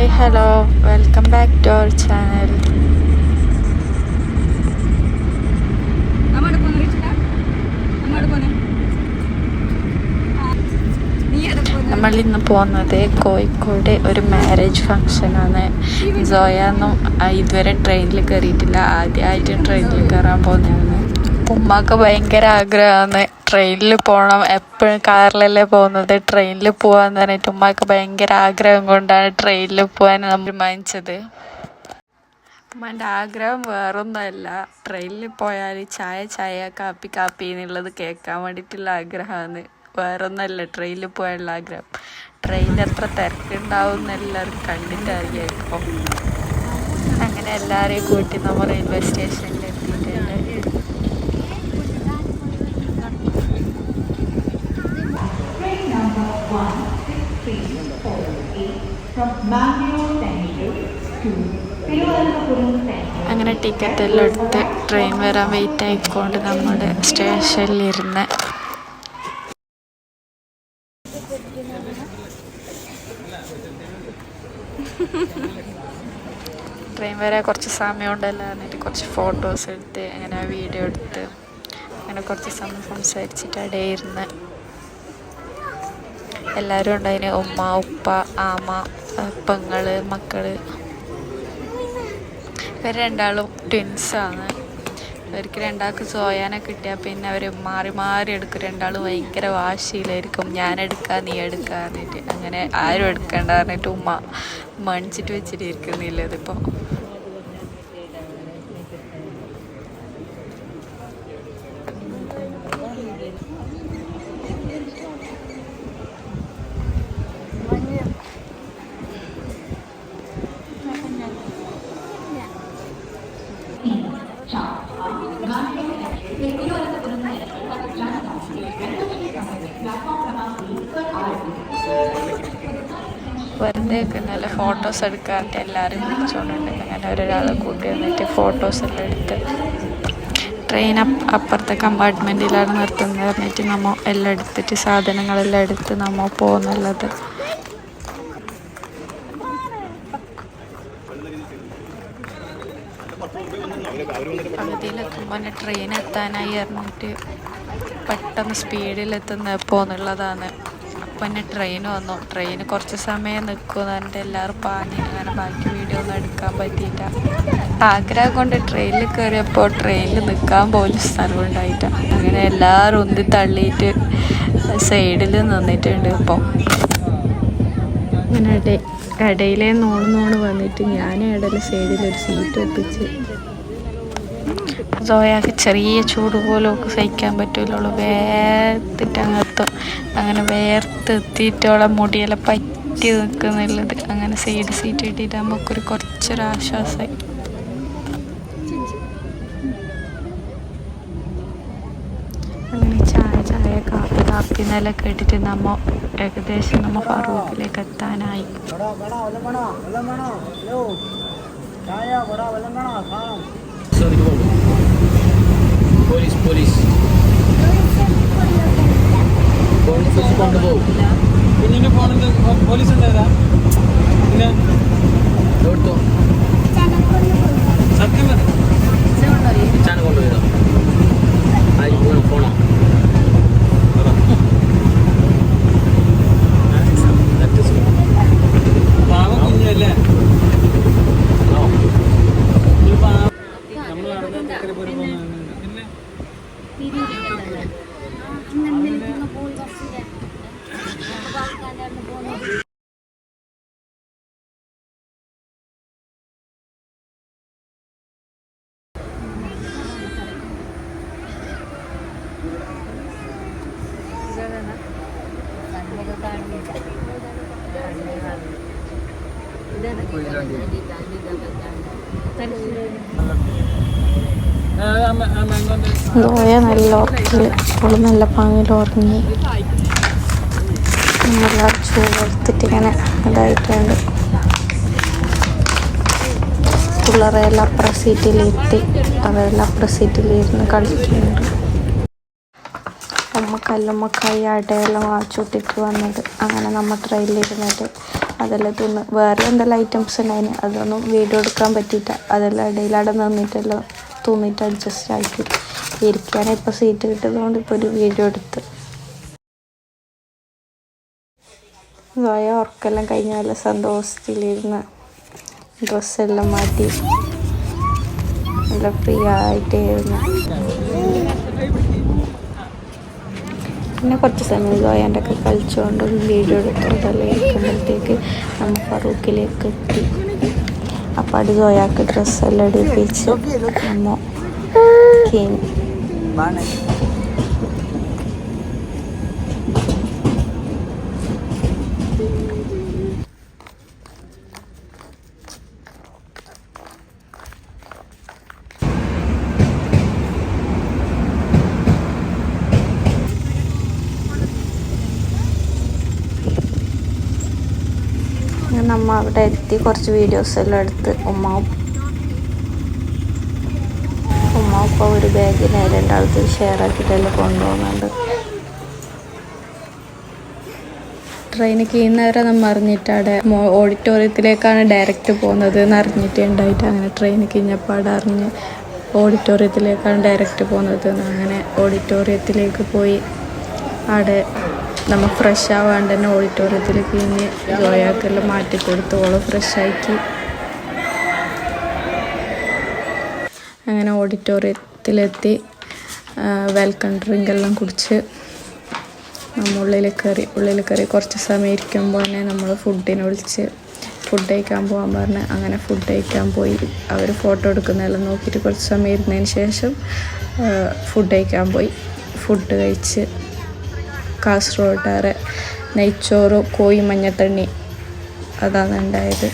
Hi hello welcome back to our channel. നമ്മളിന്ന് പോകുന്നത് കോഴിക്കോട് ഒരു മാരേജ് ഫങ്ഷനാണ്. സോയൊന്നും ഇതുവരെ ട്രെയിനിൽ കയറിയിട്ടില്ല, ആദ്യമായിട്ട് ട്രെയിനിൽ കയറാൻ പോകുന്നതാണ്. ഉമ്മക്ക് ഭയങ്കര ആഗ്രഹമാണ് ട്രെയിനിൽ പോകണം, എപ്പോഴും കാറിലല്ലേ പോകുന്നത്, ട്രെയിനിൽ പോകാന്ന് പറഞ്ഞിട്ട് ഉമ്മക്ക് ഭയങ്കര ആഗ്രഹം കൊണ്ടാണ് ട്രെയിനിൽ പോകാൻ നമ്മൾ തീരുമാനിച്ചത്. ഉമ്മാൻ്റെ ആഗ്രഹം വേറൊന്നുമല്ല, ട്രെയിനിൽ പോയാൽ ചായ കാപ്പി എന്നുള്ളത് കേൾക്കാൻ വേണ്ടിയിട്ടുള്ള ആഗ്രഹമാണ്, വേറൊന്നുമല്ല ട്രെയിനിൽ പോയാനുള്ള ആഗ്രഹം. ട്രെയിനിൽ എത്ര തിരക്കുണ്ടാവും എന്നെല്ലാവരും കണ്ടിട്ട് അറിയാം. ഇപ്പം അങ്ങനെ എല്ലാവരെയും കൂട്ടി നമ്മൾ റെയിൽവേ സ്റ്റേഷനിൽ എത്തിയിട്ടുണ്ട്. അങ്ങനെ ടിക്കറ്റ് എല്ലാം എടുത്ത് ട്രെയിൻ വരാൻ വെയിറ്റ് ആയിക്കൊണ്ട് നമ്മുടെ സ്റ്റേഷനിലിരുന്ന് ട്രെയിൻ വരാൻ കുറച്ച് സമയം ഉണ്ടല്ലോ എന്നിട്ട് കുറച്ച് ഫോട്ടോസ് എടുത്ത് അങ്ങനെ വീഡിയോ എടുത്ത് അങ്ങനെ കുറച്ച് സമയം സംസാരിച്ചിട്ട് അവിടെ ഇരുന്ന് എല്ലാവരും ഉണ്ടായിന്. ഉമ്മ, ഉപ്പ, ആമ, പെങ്ങൾ, മക്കൾ. ഇവർ രണ്ടാളും ട്വിൻസാണ്. ഇവർക്ക് രണ്ടാൾക്ക് സോയാനെ കിട്ടിയാൽ പിന്നെ അവർ മാറി മാറി എടുക്കും. രണ്ടാളും ഭയങ്കര വാശിയിലായിരിക്കും, ഞാൻ എടുക്കുക നീ എടുക്കുക പറഞ്ഞിട്ട്. അങ്ങനെ ആരും എടുക്കണ്ട പറഞ്ഞിട്ട് ഉമ്മ മണിച്ചിട്ട് വെച്ചിട്ട് ഇരിക്കുന്നില്ല. ഇതിപ്പോൾ വെറുതെ നല്ല ഫോട്ടോസ് എടുക്കാനായിട്ട് എല്ലാവരും വിളിച്ചുകൊണ്ടുണ്ട്. അങ്ങനെ ഒരാളെ കൂട്ടി വന്നിട്ട് ഫോട്ടോസ് എല്ലാം എടുത്ത് ട്രെയിൻ അപ്പുറത്തെ കമ്പാർട്ട്മെൻറ്റിലാണ് നിർത്തുന്നത് പറഞ്ഞിട്ട് നമ്മൾ എല്ലാം എടുത്തിട്ട് സാധനങ്ങളെല്ലാം എടുത്ത് നമ്മൾ പോകുന്നുള്ളത്. പകുതിയിലെത്തുമ്പോൾ തന്നെ ട്രെയിൻ എത്താനായി പറഞ്ഞിട്ട് പെട്ടെന്ന് സ്പീഡിലെത്തുന്ന പോകുന്നുള്ളതാണ്. അപ്പം തന്നെ ട്രെയിൻ വന്നു. ട്രെയിൻ കുറച്ച് സമയം നിൽക്കുമെന്ന് പറഞ്ഞിട്ട് എല്ലാവരും പാഞ്ഞ് അങ്ങനെ ബാക്കി വീഡിയോ ഒന്നും എടുക്കാൻ പറ്റിയില്ല. ആഗ്രഹം കൊണ്ട് ട്രെയിനിൽ കയറിയപ്പോൾ ട്രെയിനിൽ നിൽക്കാൻ പോലും സ്ഥലമുണ്ടായിട്ടാണ്. അങ്ങനെ എല്ലാവരും ഉന്തി തള്ളിയിട്ട് സൈഡിൽ നിന്നിട്ടുണ്ട്. ഇപ്പം അങ്ങനെ ഇടയിലേ നോണ് വന്നിട്ട് ഞാൻ ഇടയിൽ സൈഡിലൊരു സീറ്റ് ഒപ്പിച്ച്. സോയാക്ക് ചെറിയ ചൂട് പോലും ഒക്കെ സഹിക്കാൻ പറ്റില്ലുള്ളൂ, വേർത്തിട്ട് അങ്ങെത്തും. അങ്ങനെ വേർത്തെത്തിയിട്ടോളം മുടിയെല്ലാം പറ്റി നിൽക്കുന്നുള്ളത്. അങ്ങനെ സൈഡ് സീറ്റ് കിട്ടിയിട്ട് നമുക്കൊരു കുറച്ചൊരാശ്വാസമായി. അങ്ങനെ ചായ കാപ്പി എന്നെല്ലാം കേട്ടിട്ട് നമ്മൾ ഏകദേശം നമ്മൾ ഫറൂഖിലേക്ക് എത്താനായി. പോലീസ് കൊണ്ടുപോകും. കുഞ്ഞിൻ്റെ ഫോണിൽ പോലീസ് ഉണ്ടായതാ. പിന്നെ സത്യം ചാന കൊണ്ടുപോയതോ ഫോണോ പാവം കുഞ്ഞല്ലേ. നമ്മൾ നടന്ന പോലും സോയ നല്ല ഉറക്കിൽ, അവൾ നല്ല പാങ്ങിൽ ഉറങ്ങി. നമ്മളെല്ലാവരും ചൂടെടുത്തിട്ട് ഇങ്ങനെ ഇതായിട്ടുണ്ട്. പിള്ളേരെല്ലാം അപ്പുറം സീറ്റിലിരുത്തി അവരെല്ലാം അപ്പുറം സീറ്റിലിരുന്ന് കളിക്കുന്നുണ്ട്. ഉമ്മക്കല്ലുമ്മക്കായി അടയെല്ലാം വാങ്ങിച്ചുവിട്ടിട്ട് വന്നത്. അങ്ങനെ നമ്മൾ ട്രെയിനിലിരുന്നിട്ട് അതെല്ലാം തിന്ന്. വേറെ എന്തെല്ലാം ഐറ്റംസ് ഉണ്ടായിന്, അതൊന്നും വീഡിയോ എടുക്കാൻ പറ്റിയിട്ട. അതെല്ലാം ഇടയിലവിടെ നിന്നിട്ടെല്ലാം തൂന്നിട്ട് അഡ്ജസ്റ്റ് ആക്കി ഇരിക്കാൻ ഇപ്പോൾ സീറ്റ് കിട്ടുന്നതുകൊണ്ട് ഇപ്പോൾ ഒരു വീഡിയോ എടുത്ത്. സോയ ഉറക്കെല്ലാം കഴിഞ്ഞ നല്ല സന്തോഷത്തിലിരുന്ന് ഡ്രസ്സെല്ലാം മാറ്റി നല്ല ഫ്രീ ആയിട്ടായിരുന്നു. പിന്നെ കുറച്ച് സമയം സോയാൻ്റെ ഒക്കെ കളിച്ചുകൊണ്ട് വീഡിയോ എടുത്തോണ്ടല്ലേ ഇരിക്കുമ്പോഴത്തേക്ക് നമ്മൾ ഫറൂഖിലേക്ക് എത്തി. അപ്പോൾ അത് സോയാക്ക് ഡ്രസ്സെല്ലാം എടുപ്പിച്ച് നമ്മൾ കേനി. നമ്മൾ അവിടെ എത്തി കുറച്ച് വീഡിയോസ് എല്ലാം എടുത്ത് ഉമ്മ ഇപ്പോൾ ഒരു ബാഗിന് രണ്ടാൾക്ക് ഷെയർ ആക്കിയിട്ടെല്ലാം കൊണ്ടുപോകുന്നുണ്ട്. ട്രെയിന് കീന്നേരം നമ്മൾ അറിഞ്ഞിട്ടവിടെ ഓഡിറ്റോറിയത്തിലേക്കാണ് ഡയറക്റ്റ് പോകുന്നത് എന്ന് അറിഞ്ഞിട്ടുണ്ടായിട്ട് അങ്ങനെ ട്രെയിന് കിഞ്ഞപ്പാട് അറിഞ്ഞ് ഓഡിറ്റോറിയത്തിലേക്കാണ് ഡയറക്റ്റ് പോകുന്നത്. അങ്ങനെ ഓഡിറ്റോറിയത്തിലേക്ക് പോയി അവിടെ നമ്മൾ ഫ്രഷ് ആവാണ്ട് തന്നെ ഓഡിറ്റോറിയത്തിൽ കഴിഞ്ഞ് സോയാക്കെല്ലാം മാറ്റി കൊടുത്ത് ഓള് ഫ്രഷാക്കി. അങ്ങനെ ഓഡിറ്റോറിയത്തിലെത്തി വെൽക്കം ഡ്രിങ്ക് എല്ലാം കുടിച്ച് നമ്മൾ ഉള്ളിൽ കയറി കുറച്ച് സമയം ഇരിക്കുമ്പോൾ തന്നെ നമ്മൾ ഫുഡിനെ വിളിച്ച് ഫുഡ് കഴിക്കാൻ പോകാൻ പറഞ്ഞ് അങ്ങനെ ഫുഡ് കഴിക്കാൻ പോയി. അവർ ഫോട്ടോ എടുക്കുന്നതെല്ലാം നോക്കിയിട്ട് കുറച്ച് സമയം ഇരുന്നതിന് ശേഷം ഫുഡ് കഴിക്കാൻ പോയി. ഫുഡ് കഴിച്ച് കാസർഗോഡാറ് നെയ്ച്ചോറ് കോഴി മഞ്ഞത്തണ്ണി അതാണ് ഉണ്ടായത്.